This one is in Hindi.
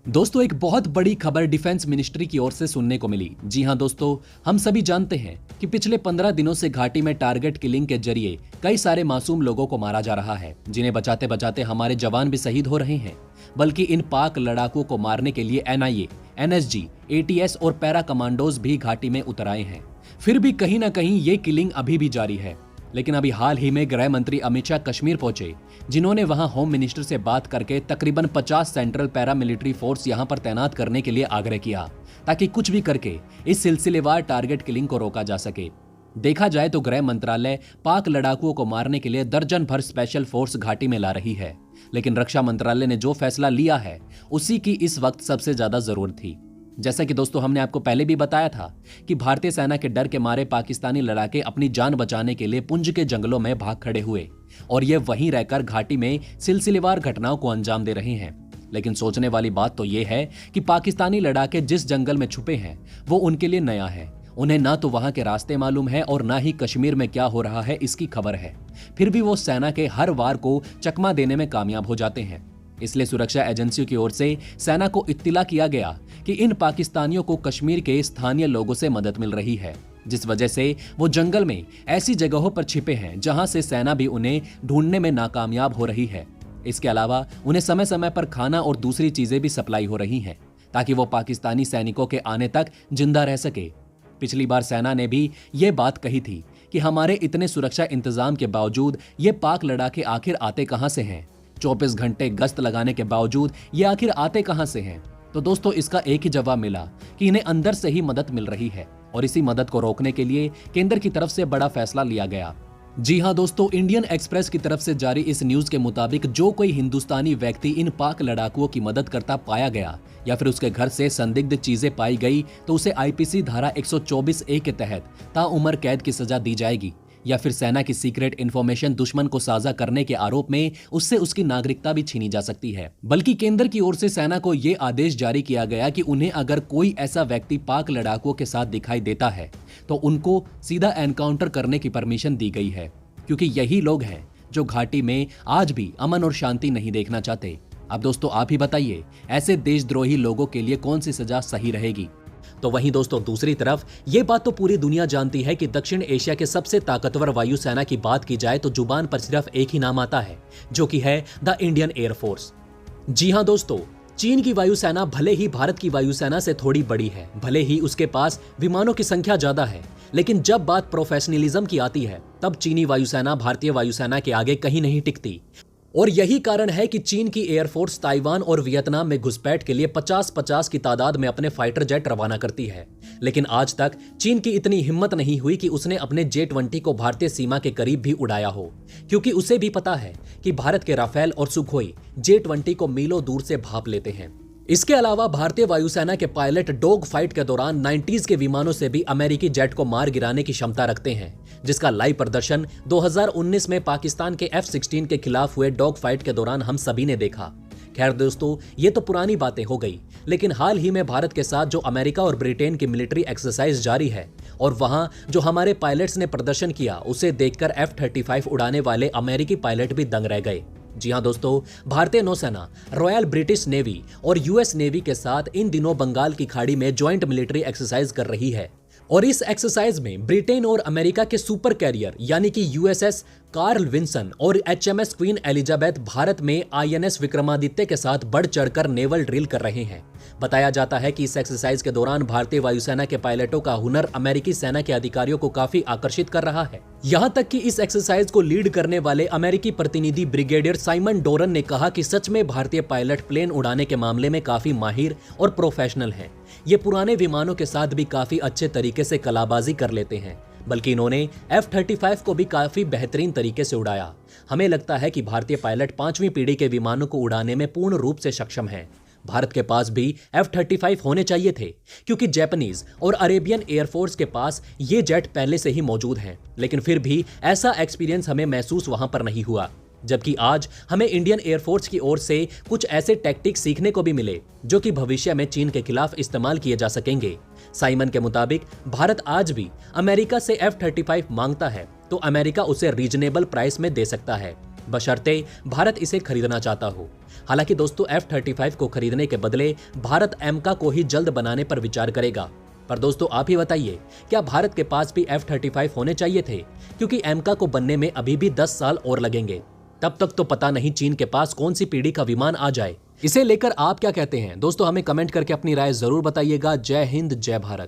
दोस्तों, एक बहुत बड़ी खबर डिफेंस मिनिस्ट्री की ओर से सुनने को मिली। जी हां दोस्तों, हम सभी जानते हैं कि पिछले 15 दिनों से घाटी में टारगेट किलिंग के जरिए कई सारे मासूम लोगों को मारा जा रहा है, जिन्हें बचाते बचाते हमारे जवान भी शहीद हो रहे हैं। बल्कि इन पाक लड़ाकों को मारने के लिए एनआईए, एनएसजी, एटीएस और पैरा कमांडोज भी घाटी में उतर आए हैं। फिर भी कहीं ना कहीं ये किलिंग अभी भी जारी है। लेकिन अभी हाल ही में गृह मंत्री अमित शाह कश्मीर पहुंचे, जिन्होंने वहां होम मिनिस्टर से बात करके तकरीबन 50 सेंट्रल पैरा मिलिट्री फोर्स यहां पर तैनात करने के लिए आग्रह किया, ताकि कुछ भी करके इस सिलसिलेवार टारगेट किलिंग को रोका जा सके। देखा जाए तो गृह मंत्रालय पाक लड़ाकुओं को मारने के लिए दर्जन भर स्पेशल फोर्स घाटी में ला रही है, लेकिन रक्षा मंत्रालय ने जो फैसला लिया है उसी की इस वक्त सबसे ज्यादा जरूरत थी। जैसा कि दोस्तों हमने आपको पहले भी बताया था कि भारतीय सेना के डर के मारे पाकिस्तानी लड़ाके अपनी जान बचाने के लिए पुंछ के जंगलों में भाग खड़े हुए और ये वहीं रहकर घाटी में सिलसिलेवार घटनाओं को अंजाम दे रहे हैं। लेकिन सोचने वाली बात तो ये है कि पाकिस्तानी लड़ाके जिस जंगल में छुपे हैं वो उनके लिए नया है। उन्हें ना तो वहां के रास्ते मालूम है और ना ही कश्मीर में क्या हो रहा है इसकी खबर है। फिर भी वो सेना के हर वार को चकमा देने में कामयाब हो जाते हैं। इसलिए सुरक्षा एजेंसियों की ओर से सेना को इत्तिला किया गया कि इन पाकिस्तानियों को कश्मीर के स्थानीय लोगों से मदद मिल रही है, जिस वजह से वो जंगल में ऐसी जगहों पर छिपे हैं जहां से सेना भी उन्हें ढूंढने में नाकामयाब हो रही है। इसके अलावा उन्हें समय समय पर खाना और दूसरी चीजें भी सप्लाई हो रही हैं, ताकि वो पाकिस्तानी सैनिकों के आने तक जिंदा रह सके। पिछली बार सेना ने भी ये बात कही थी कि हमारे इतने सुरक्षा इंतजाम के बावजूद ये पाक लड़ाके आखिर आते कहां से हैं। 24 घंटे गश्त लगाने के बावजूद ये आखिर आते कहां से हैं? तो दोस्तों इसका एक ही जवाब मिला कि इन्हें अंदर से ही मदद मिल रही है और इसी मदद को रोकने के लिए केंद्र की तरफ से बड़ा फैसला लिया गया। जी हां दोस्तों, इंडियन एक्सप्रेस की तरफ से जारी इस न्यूज के मुताबिक जो कोई हिंदुस्तानी व्यक्ति इन पाक लड़ाकुओं की मदद करता पाया गया या फिर उसके घर से संदिग्ध चीजें पाई गई तो उसे आईपीसी धारा 124A के तहत ताउम्र कैद की सजा दी जाएगी, या फिर सेना की सीक्रेट इंफॉर्मेशन दुश्मन को साझा करने के आरोप में उससे उसकी नागरिकता भी छीनी जा सकती है। बल्कि केंद्र की ओर से सेना को यह आदेश जारी किया गया कि उन्हें अगर कोई ऐसा व्यक्ति पाक लड़ाकुओं के साथ दिखाई देता है तो उनको सीधा एनकाउंटर करने की परमिशन दी गई है, क्योंकि यही लोग हैं जो घाटी में आज भी अमन और शांति नहीं देखना चाहते। अब दोस्तों आप ही बताइए, ऐसे देशद्रोही लोगों के लिए कौन सी सजा सही रहेगी? तो वहीं दोस्तों दूसरी तरफ ये बात तो पूरी दुनिया जानती है कि दक्षिण एशिया के सबसे ताकतवर वायुसेना की बात की जाए तो जुबान पर सिर्फ एक ही नाम आता है, जो कि है द इंडियन एयरफोर्स। जी हां दोस्तों, चीन की वायुसेना भले ही भारत की वायुसेना से थोड़ी बड़ी है, भले ही उसके पास विमानों की संख्या ज्यादा है, लेकिन जब बात प्रोफेशनलिज्म की आती है तब चीनी वायुसेना भारतीय वायुसेना के आगे कहीं नहीं टिकती। और यही कारण है कि चीन की एयरफोर्स ताइवान और वियतनाम में घुसपैठ के लिए 50-50 की तादाद में अपने फाइटर जेट रवाना करती है। लेकिन आज तक चीन की इतनी हिम्मत नहीं हुई कि उसने अपने J-20 को भारतीय सीमा के करीब भी उड़ाया हो, क्योंकि उसे भी पता है कि भारत के राफेल और सुखोई J-20 को मीलों दूर से भांप लेते हैं। इसके अलावा भारतीय वायुसेना के पायलट डॉग फाइट के दौरान 90s के विमानों से भी अमेरिकी जेट को मार गिराने की क्षमता रखते हैं, जिसका लाइव प्रदर्शन 2019 में पाकिस्तान के F-16 के खिलाफ हुए डॉग फाइट के दौरान हम सभी ने देखा। खैर दोस्तों, ये तो पुरानी बातें हो गई, लेकिन हाल ही में भारत के साथ जो अमेरिका और ब्रिटेन की मिलिट्री एक्सरसाइज जारी है और वहां जो हमारे पायलट्स ने प्रदर्शन किया, उसे देखकर F-35 उड़ाने वाले अमेरिकी पायलट भी दंग रह गए। जी हां दोस्तों, भारतीय नौसेना, रॉयल ब्रिटिश नेवी और यूएस नेवी के साथ इन दिनों बंगाल की खाड़ी में ज्वाइंट मिलिट्री एक्सरसाइज कर रही है और इस एक्सरसाइज में ब्रिटेन और अमेरिका के सुपर कैरियर यानी कि यूएसएस कार्ल विंसन और HMS क्वीन एलिजाबेथ भारत में INS विक्रमादित्य के साथ बढ़ चढ़कर नेवल ड्रिल कर रहे हैं। बताया जाता है कि इस एक्सरसाइज के दौरान भारतीय वायुसेना के पायलटों का हुनर अमेरिकी सेना के अधिकारियों को काफी आकर्षित कर रहा है। यहां तक कि इस एक्सरसाइज को लीड करने वाले अमेरिकी प्रतिनिधि ब्रिगेडियर साइमन डोरन ने कहा कि सच में भारतीय पायलट प्लेन उड़ाने के मामले में काफी माहिर और प्रोफेशनल हैं। ये पुराने विमानों के साथ भी काफी अच्छे तरीके से कलाबाजी कर लेते हैं, बल्कि इन्होंने F-35 को भी काफी बेहतरीन तरीके से उड़ाया। हमें लगता है कि भारतीय पायलट 5वीं पीढ़ी के विमानों को उड़ाने में पूर्ण रूप से सक्षम हैं। भारत के पास भी F-35 होने चाहिए थे, क्योंकि जापानीज और अरेबियन एयरफोर्स के पास ये जेट पहले से ही मौजूद हैं, लेकिन फिर भी ऐसा एक्सपीरियंस हमें महसूस वहां पर नहीं हुआ। जबकि आज हमें इंडियन एयरफोर्स की ओर से कुछ ऐसे टैक्टिक्स सीखने को भी मिले जो कि भविष्य में चीन के खिलाफ इस्तेमाल किए जा सकेंगे। साइमन के मुताबिक भारत आज भी अमेरिका से F-35 मांगता है तो अमेरिका उसे रीजनेबल प्राइस में दे सकता है, बशर्ते भारत इसे खरीदना चाहता हो। हालांकि दोस्तों F-35 को खरीदने के बदले भारत एमका को ही जल्द बनाने पर विचार करेगा। पर दोस्तों आप ही बताइए, क्या भारत के पास भी F-35 होने चाहिए थे? क्योंकि एमका को बनने में अभी भी 10 साल और लगेंगे। तब तक तो पता नहीं चीन के पास कौन सी पीढ़ी का विमान आ जाए। इसे लेकर आप क्या कहते हैं दोस्तों? हमें कमेंट करके अपनी राय जरूर बताइएगा। जय हिंद, जय भारत।